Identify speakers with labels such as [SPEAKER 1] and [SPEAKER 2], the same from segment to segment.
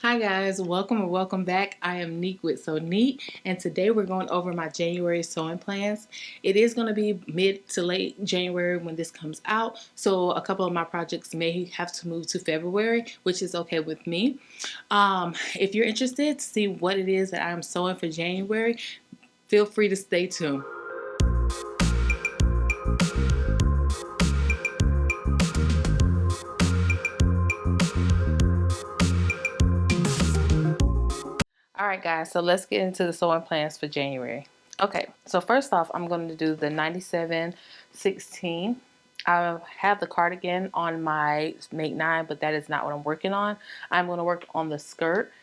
[SPEAKER 1] Hi guys, welcome or welcome back. I am Neek with Sew Neat, and today we're going over my January sewing plans. It is going to be mid to late January when this comes out, so a couple of my projects may have to move to February, which is okay with me. If you're interested to see what it is that I'm sewing for January, feel free to stay tuned. Alright guys, so let's get into the sewing plans for January. Okay, so first off, I'm going to do the 97-16. I have the cardigan on my Make 9, but that is not what I'm working on. I'm going to work on the skirt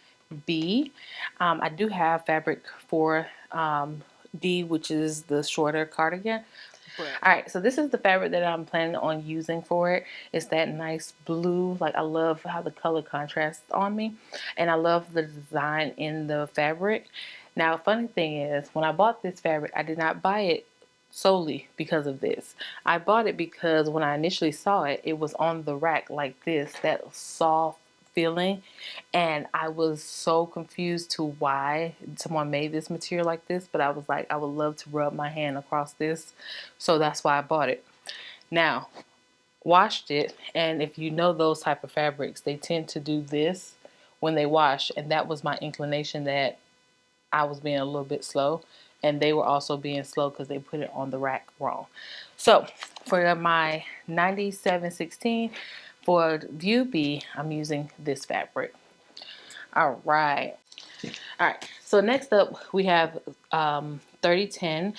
[SPEAKER 1] B. I do have fabric for D, which is the shorter cardigan. Alright, so this is the fabric that I'm planning on using for it. It's that nice blue. Like, I love how the color contrasts on me. And I love the design in the fabric. Now, funny thing is, when I bought this fabric, I did not buy it solely because of this. I bought it because when I initially saw it, it was on the rack like this, that soft feeling, and I was so confused to why someone made this material like this, but I was like, I would love to rub my hand across this, so that's why I bought it. Now, washed it, and if you know those type of fabrics, they tend to do this when they wash, and that was my inclination that I was being a little bit slow, and they were also being slow because they put it on the rack wrong. So for my 97-16, for view B, I'm using this fabric. All right. So next up we have 30-10,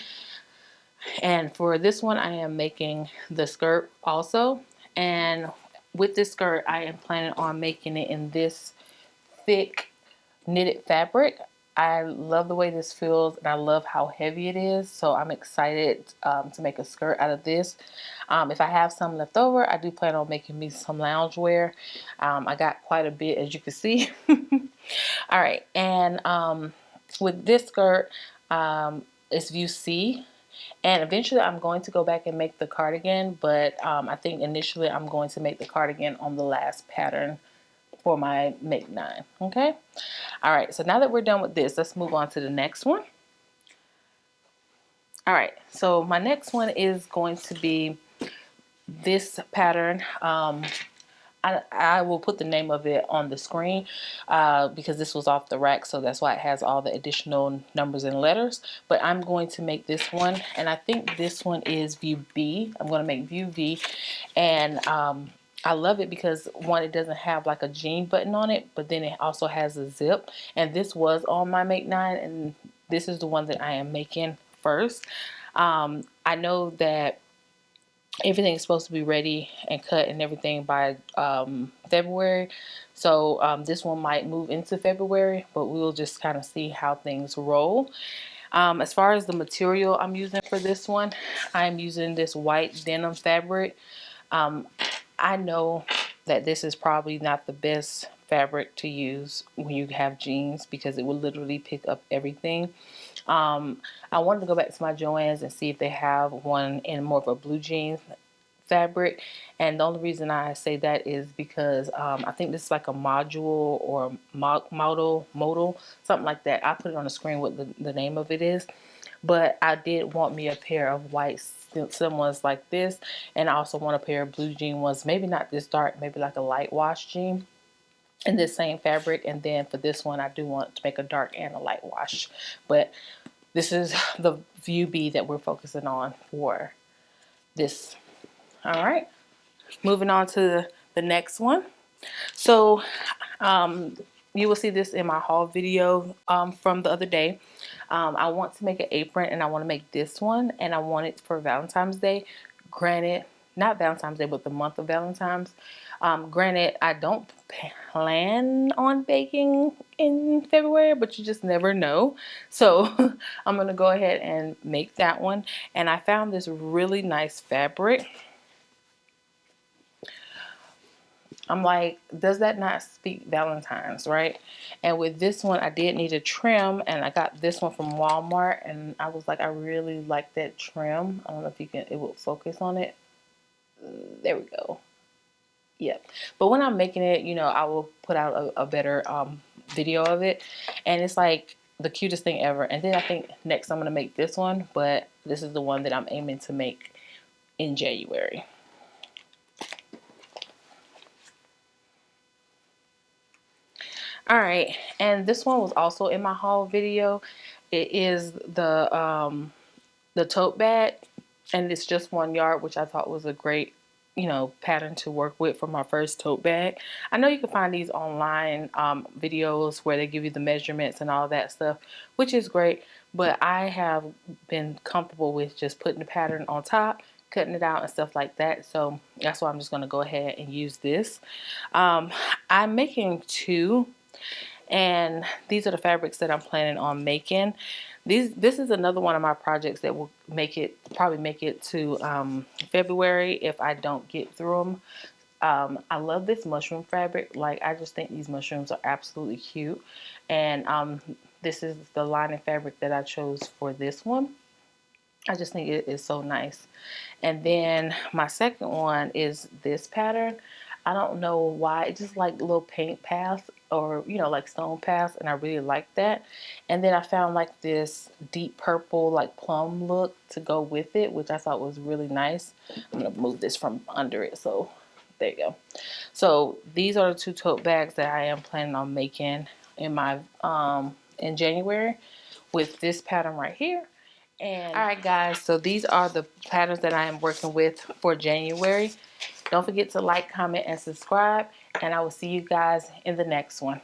[SPEAKER 1] and for this one I am making the skirt also, and with this skirt I am planning on making it in this thick knitted fabric. I love the way this feels, and I love how heavy it is, so I'm excited to make a skirt out of this. If I have some left over, I do plan on making me some loungewear. I got quite a bit, as you can see. All right, and with this skirt, it's view C, and eventually I'm going to go back and make the cardigan, but I think initially I'm going to make the cardigan on the last pattern for my Make 9, okay? All right, so now that we're done with this, let's move on to the next one. All right, so my next one is going to be this pattern. I will put the name of it on the screen because this was off the rack, so that's why it has all the additional numbers and letters. But I'm going to make this one, and I think this one is view B. I'm going to make view V, and I love it because, one, it doesn't have like a jean button on it, but then it also has a zip, and this was on my Make 9, and this is the one that I am making first. I know that everything is supposed to be ready and cut and everything by February, so this one might move into February, but we'll just kind of see how things roll. As far as the material I'm using for this one, I'm using this white denim fabric. I know that this is probably not the best fabric to use when you have jeans because it will literally pick up everything. I wanted to go back to my Joann's and see if they have one in more of a blue jeans fabric, and the only reason I say that is because I think this is like a module or modal, something like that. I put it on the screen what the name of it is, but I did want me a pair of white slim ones like this, and I also want a pair of blue jean ones, maybe not this dark, maybe like a light wash jean in this same fabric. And then for this one I do want to make a dark and a light wash, but this is the view B that we're focusing on for this. All right, moving on to the next one. So you will see this in my haul video from the other day. I want to make an apron, and I want to make this one, and I want it for Valentine's Day. Granted, not Valentine's Day, but the month of Valentine's. Granted, I don't plan on baking in February, but you just never know. So I'm going to go ahead and make that one. And I found this really nice fabric. I'm like, does that not speak Valentine's, right? And with this one, I did need a trim, and I got this one from Walmart, and I was like, I really like that trim. I don't know if you can, it will focus on it. There we go. Yeah. But when I'm making it, you know, I will put out a better video of it, and it's like the cutest thing ever. And then I think next I'm gonna make this one, but this is the one that I'm aiming to make in January. All right, and this one was also in my haul video. It is the tote bag, and it's just 1 yard, which I thought was a great, you know, pattern to work with for my first tote bag. I know you can find these online videos where they give you the measurements and all that stuff, which is great, but I have been comfortable with just putting the pattern on top, cutting it out and stuff like that. So that's why I'm just going to go ahead and use this. I'm making two, and these are the fabrics that I'm planning on making. This is another one of my projects that will probably make it to February if I don't get through them. I love this mushroom fabric. Like, I just think these mushrooms are absolutely cute. And this is the lining fabric that I chose for this one. I just think it is so nice. And then my second one is this pattern. I don't know why, it's just like little paint paths, or you know, like stone paths, and I really like that. And then I found like this deep purple like plum look to go with it, which I thought was really nice. I'm gonna move this from under it, so there you go. So these are the two tote bags that I am planning on making in my in January with this pattern right here. And all right guys, so these are the patterns that I am working with for January. Don't forget to like, comment, and subscribe, and I will see you guys in the next one.